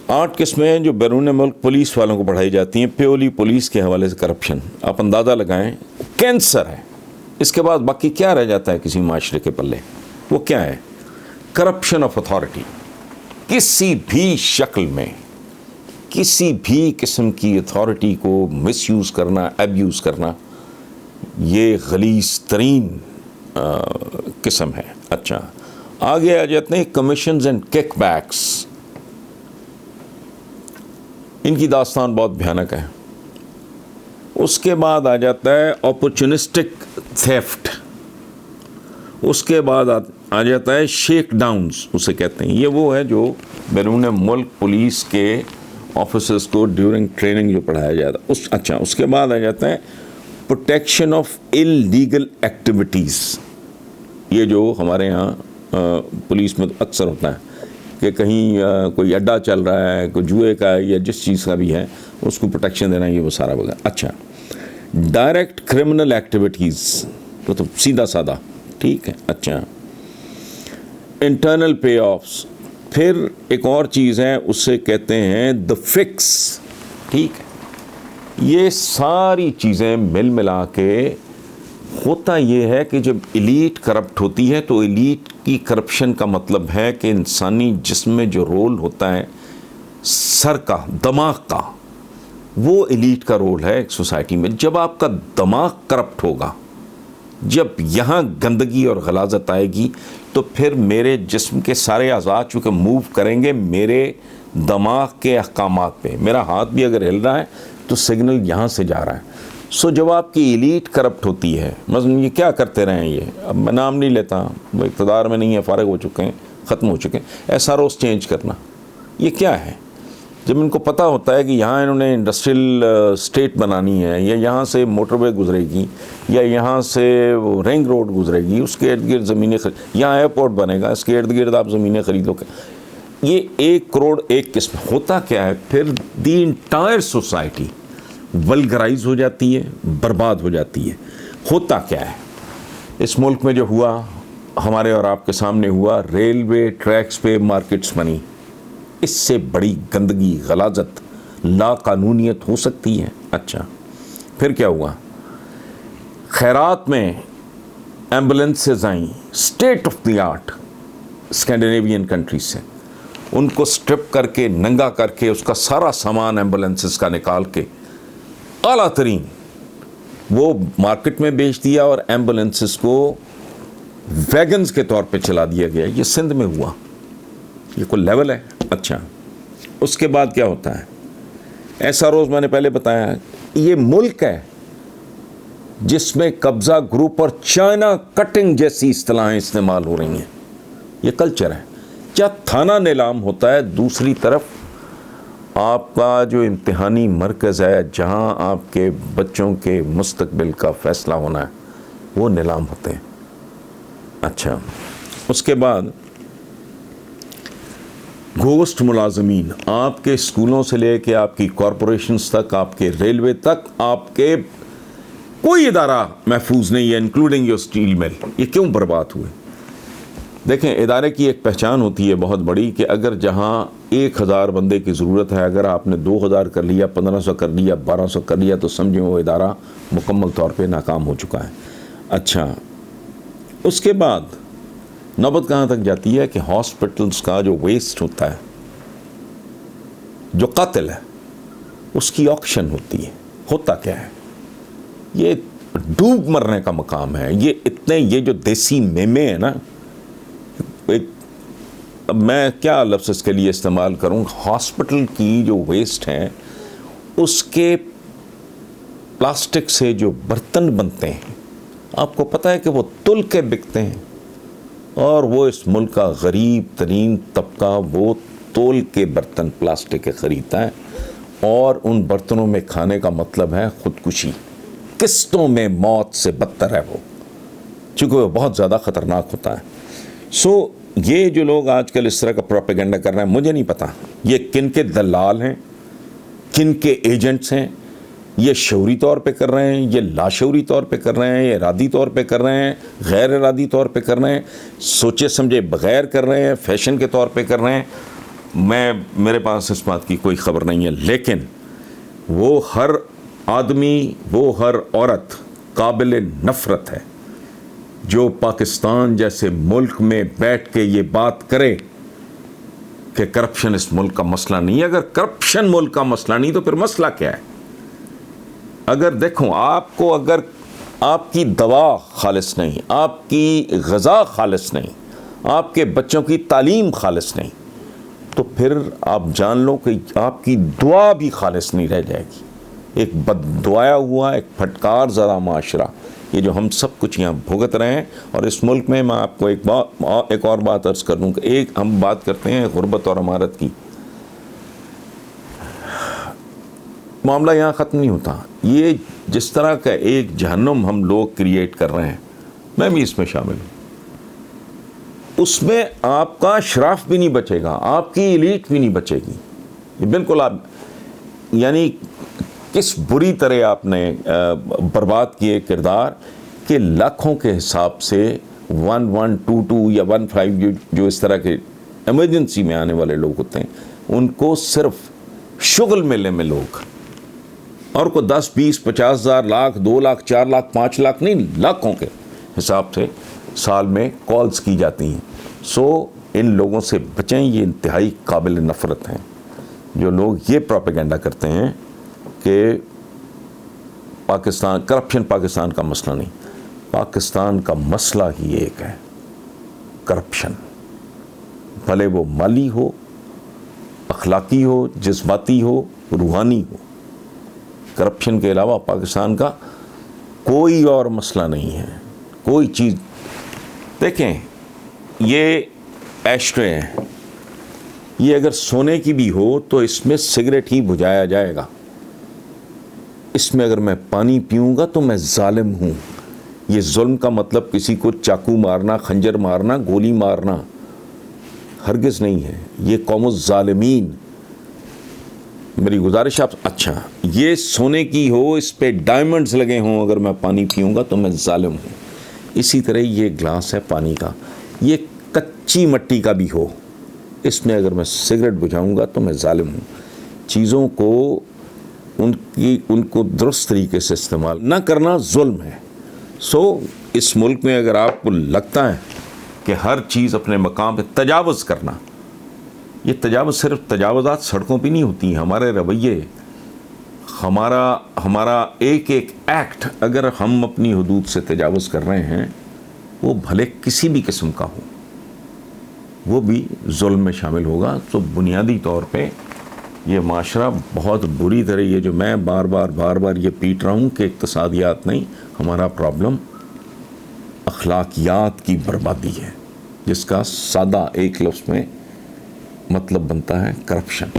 8 قسمیں جو بیرون ملک پولیس والوں کو پڑھائی جاتی ہیں پیولی پولیس کے حوالے سے کرپشن. آپ اندازہ لگائیں کینسر ہے. اس کے بعد باقی کیا رہ جاتا ہے کسی معاشرے کے پلے؟ وہ کیا ہے؟ Corruption of authority. کسی بھی شکل میں کسی بھی قسم کی اتھارٹی کو مس یوز کرنا، ایبیوز کرنا، یہ غلیظ ترین قسم ہے. اچھا، آگے آ جاتے ہیں کمیشنز اینڈ کک بیکس. ان کی داستان بہت بھیانک ہے. اس کے بعد آ جاتا ہے اپورچونسٹک تھیفٹ. اس کے بعد آ جاتا ہے شیک ڈاؤنز اسے کہتے ہیں. یہ وہ ہے جو بیرون ملک پولیس کے آفیسرز کو ڈیورنگ ٹریننگ جو پڑھایا جاتا ہے. اچھا، اس کے بعد آ جاتا ہے پروٹیکشن آف اللیگل ایکٹیویٹیز. یہ جو ہمارے ہاں پولیس میں اکثر ہوتا ہے کہ کہیں کوئی اڈا چل رہا ہے، کوئی جوئے کا ہے یا جس چیز کا بھی ہے، اس کو پروٹیکشن دینا، یہ وہ سارا وغیرہ. اچھا، ڈائریکٹ کرمنل ایکٹیویٹیز تو سیدھا سادہ ٹھیک ہے. اچھا، انٹرنل پے آفس. پھر ایک اور چیز ہے اسے کہتے ہیں دا فکس. ٹھیک ہے، یہ ساری چیزیں مل ملا کے ہوتا یہ ہے کہ جب ایلیٹ کرپٹ ہوتی ہے تو ایلیٹ کی کرپشن کا مطلب ہے کہ انسانی جسم میں جو رول ہوتا ہے سر کا، دماغ کا، وہ ایلیٹ کا رول ہے ایک سوسائٹی میں. جب آپ کا دماغ کرپٹ ہوگا، جب یہاں گندگی اور غلاظت آئے گی، تو پھر میرے جسم کے سارے اعضاء چونکہ موو کریں گے میرے دماغ کے احکامات پہ. میرا ہاتھ بھی اگر ہل رہا ہے تو سگنل یہاں سے جا رہا ہے. سو جب آپ کی ایلیٹ کرپٹ ہوتی ہے، مثلا یہ کیا کرتے رہے ہیں، یہ اب میں نام نہیں لیتا، وہ اقتدار میں نہیں ہے، فارغ ہو چکے ہیں، ختم ہو چکے ہیں. ایسا روز چینج کرنا، یہ کیا ہے؟ جب ان کو پتہ ہوتا ہے کہ یہاں انہوں نے انڈسٹریل اسٹیٹ بنانی ہے، یا یہاں سے موٹر وے گزرے گی، یا یہاں سے وہ رنگ روڈ گزرے گی، اس کے ارد گرد زمینیں یہاں ایئرپورٹ بنے گا، اس کے ارد گرد آپ زمینیں خریدو گے. یہ 1 کروڑ ایک قسم. ہوتا کیا ہے پھر؟ دی انٹائر سوسائٹی ولگرائز ہو جاتی ہے، برباد ہو جاتی ہے. ہوتا کیا ہے اس ملک میں جو ہوا، ہمارے اور آپ کے سامنے ہوا، ریلوے ٹریکس پہ مارکیٹس بنی. اس سے بڑی گندگی، غلاظت، لا قانونیت ہو سکتی ہے؟ اچھا، پھر کیا ہوا؟ خیرات میں ایمبولینسز آئیں state of the art Scandinavian countries سے. ان کو سٹرپ کر کے، ننگا کر کے، اس کا سارا سامان ایمبولینسز کا نکال کے اعلیٰ ترین وہ مارکیٹ میں بیچ دیا، اور ایمبولینسز کو ویگنز کے طور پہ چلا دیا گیا. یہ سندھ میں ہوا. یہ کوئی لیول ہے؟ اچھا، اس کے بعد کیا ہوتا ہے؟ ایسا روز میں نے پہلے بتایا، یہ ملک ہے جس میں قبضہ گروپ اور چائنا کٹنگ جیسی اصطلاحیں استعمال ہو رہی ہیں. یہ کلچر ہے. کیا تھانہ نیلام ہوتا ہے، دوسری طرف آپ کا جو امتحانی مرکز ہے جہاں آپ کے بچوں کے مستقبل کا فیصلہ ہونا ہے، وہ نیلام ہوتے ہیں. اچھا، اس کے بعد گھوسٹ ملازمین. آپ کے اسکولوں سے لے کے آپ کی کارپوریشنز تک، آپ کے ریلوے تک، آپ کے کوئی ادارہ محفوظ نہیں ہے، انکلوڈنگ یور اسٹیل مل. یہ کیوں برباد ہوئے؟ دیکھیں، ادارے کی ایک پہچان ہوتی ہے بہت بڑی کہ اگر جہاں 1000 بندے کی ضرورت ہے، اگر آپ نے 2000 کر لیا، 1500 کر لیا، 1200 کر لیا، تو سمجھیں وہ ادارہ مکمل طور پہ ناکام ہو چکا ہے. اچھا، اس کے بعد نوبت کہاں تک جاتی ہے کہ ہاسپٹلس کا جو ویسٹ ہوتا ہے، جو قاتل ہے، اس کی آکشن ہوتی ہے. ہوتا کیا ہے؟ یہ ڈوب مرنے کا مقام ہے. یہ جو دیسی میمے ہیں نا، اب میں کیا لفظ اس کے لیے استعمال کروں، ہاسپٹل کی جو ویسٹ ہیں، اس کے پلاسٹک سے جو برتن بنتے ہیں، آپ کو پتہ ہے کہ وہ تل کے بکتے ہیں، اور وہ اس ملک کا غریب ترین طبقہ وہ تول کے برتن پلاسٹک کے خریدتا ہے، اور ان برتنوں میں کھانے کا مطلب ہے خودکشی. قسطوں میں موت سے بدتر ہے وہ، چونکہ وہ بہت زیادہ خطرناک ہوتا ہے. سو یہ جو لوگ آج کل اس طرح کا پروپیگنڈا کر رہے ہیں، مجھے نہیں پتا یہ کن کے دلال ہیں، کن کے ایجنٹس ہیں. یہ شعوری طور پہ کر رہے ہیں، یہ لاشعوری طور پہ کر رہے ہیں، یہ ارادی طور پہ کر رہے ہیں، غیر ارادی طور پہ کر رہے ہیں، سوچے سمجھے بغیر کر رہے ہیں، فیشن کے طور پہ کر رہے ہیں. میرے پاس اس بات کی کوئی خبر نہیں ہے، لیکن وہ ہر آدمی، وہ ہر عورت قابل نفرت ہے جو پاکستان جیسے ملک میں بیٹھ کے یہ بات کرے کہ کرپشن اس ملک کا مسئلہ نہیں ہے۔ اگر کرپشن ملک کا مسئلہ نہیں تو پھر مسئلہ کیا ہے؟ اگر دیکھو آپ کو، اگر آپ کی دوا خالص نہیں، آپ کی غذا خالص نہیں، آپ کے بچوں کی تعلیم خالص نہیں، تو پھر آپ جان لو کہ آپ کی دعا بھی خالص نہیں رہ جائے گی۔ ایک بد دعایا ہوا، ایک پھٹکار زدہ معاشرہ، یہ جو ہم سب کچھ یہاں بھگت رہے ہیں۔ اور اس ملک میں آپ کو ایک اور بات عرض کر دوں کہ ایک ہم بات کرتے ہیں غربت اور امارت کی، معاملہ یہاں ختم نہیں ہوتا۔ یہ جس طرح کا ایک جہنم ہم لوگ کریٹ کر رہے ہیں، میں بھی اس میں شامل ہوں، اس میں آپ کا شراف بھی نہیں بچے گا، آپ کی ایلیٹ بھی نہیں بچے گی۔ یہ بالکل آپ یعنی کس بری طرح آپ نے برباد کیے کردار کہ لاکھوں کے حساب سے 1122 یا 15 جو اس طرح کے ایمرجنسی میں آنے والے لوگ ہوتے ہیں، ان کو صرف شغل ملنے میں لوگ، اور کو 10 20 50 ہزار، لاکھ، 2 لاکھ، 4 لاکھ، 5 لاکھ نہیں، لاکھوں کے حساب سے سال میں کالز کی جاتی ہیں۔ سو ان لوگوں سے بچیں، یہ انتہائی قابل نفرت ہیں جو لوگ یہ پروپیگنڈا کرتے ہیں کہ پاکستان، کرپشن پاکستان کا مسئلہ نہیں۔ پاکستان کا مسئلہ ہی ایک ہے، کرپشن، بھلے وہ مالی ہو، اخلاقی ہو، جذباتی ہو، روحانی ہو۔ کرپشن کے علاوہ پاکستان کا کوئی اور مسئلہ نہیں ہے، کوئی چیز۔ دیکھیں یہ ایشٹرے ہیں، یہ اگر سونے کی بھی ہو تو اس میں سگریٹ ہی بجھایا جائے گا۔ اس میں اگر میں پانی پیوں گا تو میں ظالم ہوں۔ یہ ظلم کا مطلب کسی کو چاقو مارنا، خنجر مارنا، گولی مارنا ہرگز نہیں ہے۔ یہ قوم الظالمین۔ میری گزارش آپ، اچھا یہ سونے کی ہو، اس پہ ڈائمنڈز لگے ہوں، اگر میں پانی پیوں گا تو میں ظالم ہوں۔ اسی طرح یہ گلاس ہے پانی کا، یہ کچی مٹی کا بھی ہو، اس میں اگر میں سگریٹ بجھاؤں گا تو میں ظالم ہوں۔ چیزوں کو ان کو درست طریقے سے استعمال نہ کرنا ظلم ہے۔ سو اس ملک میں اگر آپ کو لگتا ہے کہ ہر چیز اپنے مقام پہ تجاوز کرنا، یہ تجاوز صرف تجاوزات سڑکوں پہ نہیں ہوتی ہیں، ہمارے رویے، ہمارا ایک ایکٹ اگر ہم اپنی حدود سے تجاوز کر رہے ہیں، وہ بھلے کسی بھی قسم کا ہو، وہ بھی ظلم میں شامل ہوگا۔ تو بنیادی طور پہ یہ معاشرہ بہت بری طرح، یہ جو میں بار بار یہ پیٹ رہا ہوں کہ اقتصادیات نہیں، ہمارا پرابلم اخلاقیات کی بربادی ہے، جس کا سادہ ایک لفظ میں مطلب بنتا ہے کرپشن۔